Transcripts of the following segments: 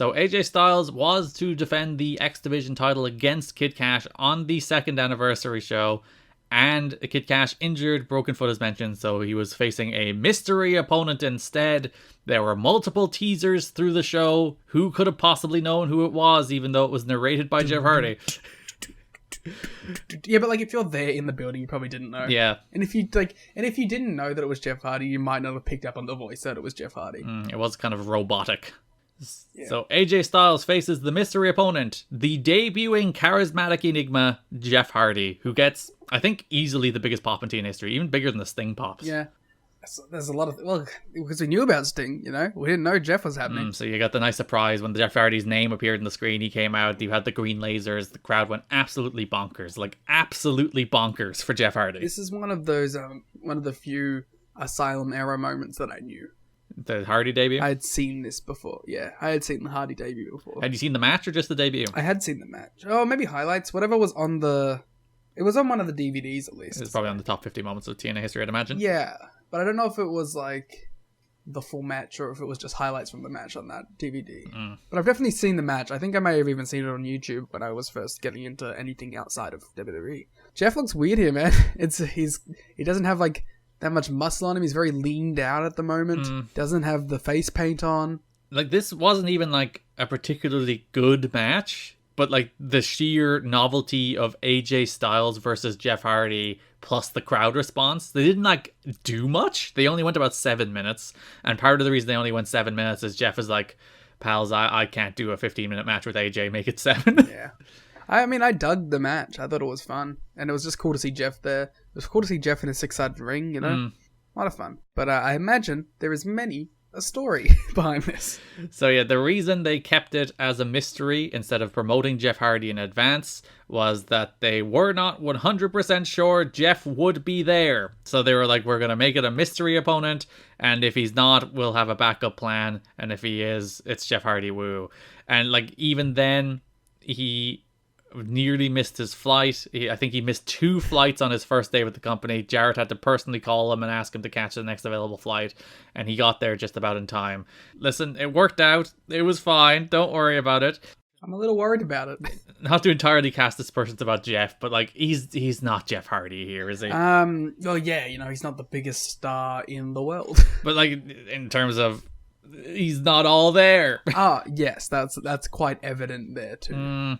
So AJ Styles was to defend the X Division title against Kid Cash on the 2nd anniversary show, and Kid Cash injured, broken foot as mentioned, so he was facing a mystery opponent instead. There were multiple teasers through the show. Who could have possibly known who it was, even though it was narrated by Jeff Hardy? Yeah, but like if you're there in the building, you probably didn't know. Yeah. And if you didn't know that it was Jeff Hardy, you might not have picked up on the voice that it was Jeff Hardy. It was kind of robotic. Yeah. So AJ Styles faces the mystery opponent, the debuting charismatic enigma, Jeff Hardy, who gets, I think, easily the biggest pop in TNA history, even bigger than the Sting pops. Yeah. There's a lot of... Well, because we knew about Sting, you know? We didn't know Jeff was happening. So you got the nice surprise when Jeff Hardy's name appeared on the screen. He came out, you had the green lasers, the crowd went absolutely bonkers. Like, absolutely bonkers for Jeff Hardy. This is one of those, one of the few Asylum era moments that I knew. The Hardy debut? I had seen this before, yeah. I had seen the Hardy debut before. Had you seen the match or just the debut? I had seen the match. Oh, maybe highlights. Whatever was on the... It was on one of the DVDs, at least. It's probably on the top 50 moments of TNA history, I'd imagine. Yeah, but I don't know if it was, like, the full match or if it was just highlights from the match on that DVD. But I've definitely seen the match. I think I may have even seen it on YouTube when I was first getting into anything outside of WWE. Jeff looks weird here, man. He doesn't have, like... that much muscle on him. He's very leaned out at the moment. Doesn't have the face paint on. Like, this wasn't even, like, a particularly good match, but, like, the sheer novelty of AJ Styles versus Jeff Hardy plus the crowd response, they didn't, like, do much. They only went about 7 minutes, and part of the reason they only went 7 minutes is Jeff is like, pals, I can't do a 15-minute match with AJ, make it 7. Yeah. I mean, I dug the match. I thought it was fun. And it was just cool to see Jeff there. It was cool to see Jeff in a 6-sided ring, you know? A lot of fun. But I imagine there is a story behind this. So yeah, the reason they kept it as a mystery instead of promoting Jeff Hardy in advance was that they were not 100% sure Jeff would be there. So they were like, we're going to make it a mystery opponent, and if he's not, we'll have a backup plan, and if he is, it's Jeff Hardy, woo. And like, even then, he nearly missed his flight. I think he missed 2 flights on his first day with the company. Jarrett had to personally call him and ask him to catch the next available flight, and he got there just about in time. Listen, it worked out. It was fine. Don't worry about it. I'm a little worried about it. Not to entirely cast aspersions about Jeff, but like, he's not Jeff Hardy here, is he? Well, yeah, you know, he's not the biggest star in the world. But like, in terms of, he's not all there. Yes, that's quite evident there too.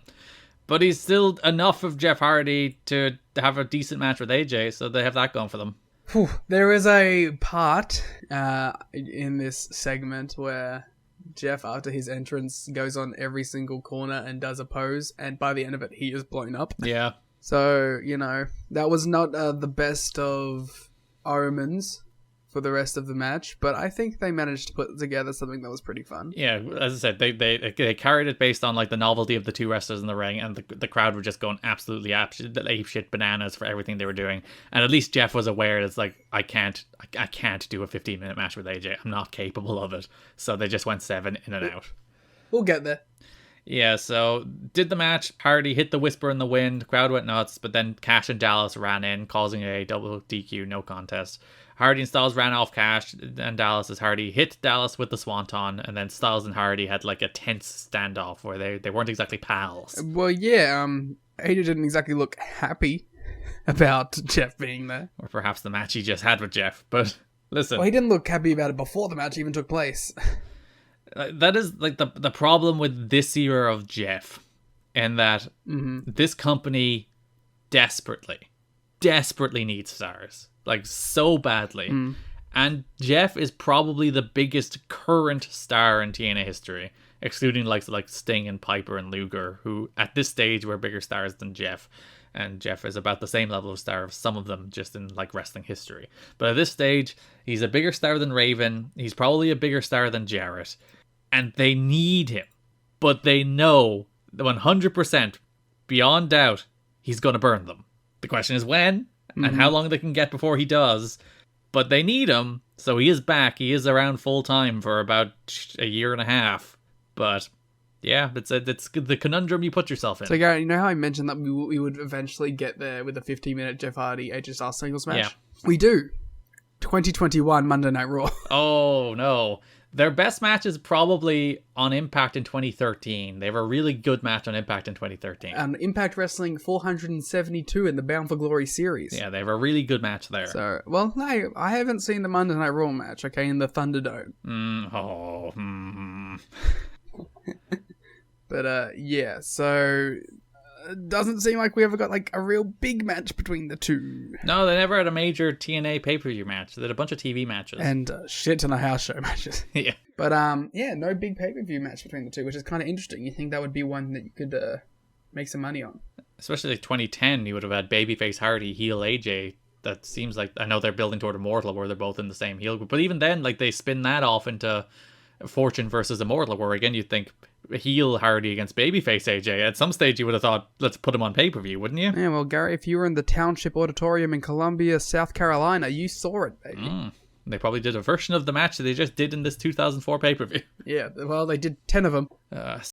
But he's still enough of Jeff Hardy to have a decent match with AJ, so they have that going for them. There is a part in this segment where Jeff, after his entrance, goes on every single corner and does a pose, and by the end of it, he is blown up. Yeah. So, you know, that was not the best of omens for the rest of the match, but I think they managed to put together something that was pretty fun. Yeah, as I said, they carried it based on like the novelty of the 2 wrestlers in the ring, and the crowd were just going absolutely apeshit bananas for everything they were doing. And at least Jeff was aware it's like, I can't do a 15-minute match with AJ. I'm not capable of it. So they just went 7 in and out. We'll get there. Yeah, so did the match. Hardy hit the Whisper in the Wind. Crowd went nuts, but then Cash and Dallas ran in, causing a double DQ, no contest. Hardy and Styles ran off Cash, and Dallas as Hardy hit Dallas with the Swanton, and then Styles and Hardy had like a tense standoff where they weren't exactly pals. Well, yeah, AJ didn't exactly look happy about Jeff being there. Or perhaps the match he just had with Jeff, but listen. Well, he didn't look happy about it before the match even took place. That is like the problem with this era of Jeff, in that this company desperately needs stars. Like, so badly. And Jeff is probably the biggest current star in TNA history, excluding like Sting and Piper and Luger, who at this stage were bigger stars than Jeff. And Jeff is about the same level of star of some of them just in like wrestling history. But at this stage, he's a bigger star than Raven. He's probably a bigger star than Jarrett. And they need him. But they know 100%, beyond doubt, he's going to burn them. The question is when? And how long they can get before he does. But they need him, so he is back. He is around full time for about a year and a half. But yeah, it's the conundrum you put yourself in. So Garrett, you know how I mentioned that we would eventually get there with a 15-minute Jeff Hardy AJ singles match? Yeah. We do. 2021 Monday Night Raw. Oh no. Their best match is probably on Impact in 2013. They have a really good match on Impact in 2013. Impact Wrestling 472 in the Bound for Glory series. Yeah, they have a really good match there. So, well, no, I haven't seen the Monday Night Raw match, okay, in the Thunderdome. But, yeah, so... It doesn't seem like we ever got, like, a real big match between the two. No, they never had a major TNA pay-per-view match. They had a bunch of TV matches. And shit ton of house show matches. Yeah. But, yeah, no big pay-per-view match between the two, which is kind of interesting. You think that would be one that you could make some money on. Especially like 2010, you would have had Babyface Hardy, heel AJ. That seems like... I know they're building toward Immortal, where they're both in the same heel group. But even then, like, they spin that off into Fortune versus Immortal, where, again, you'd think... heel Hardy against Babyface AJ. At some stage you would have thought, let's put him on pay-per-view, wouldn't you? Yeah, well, Gary, if you were in the Township Auditorium in Columbia, South Carolina, you saw it, baby. They probably did a version of the match that they just did in this 2004 pay-per-view. Yeah, well, they did 10 of them.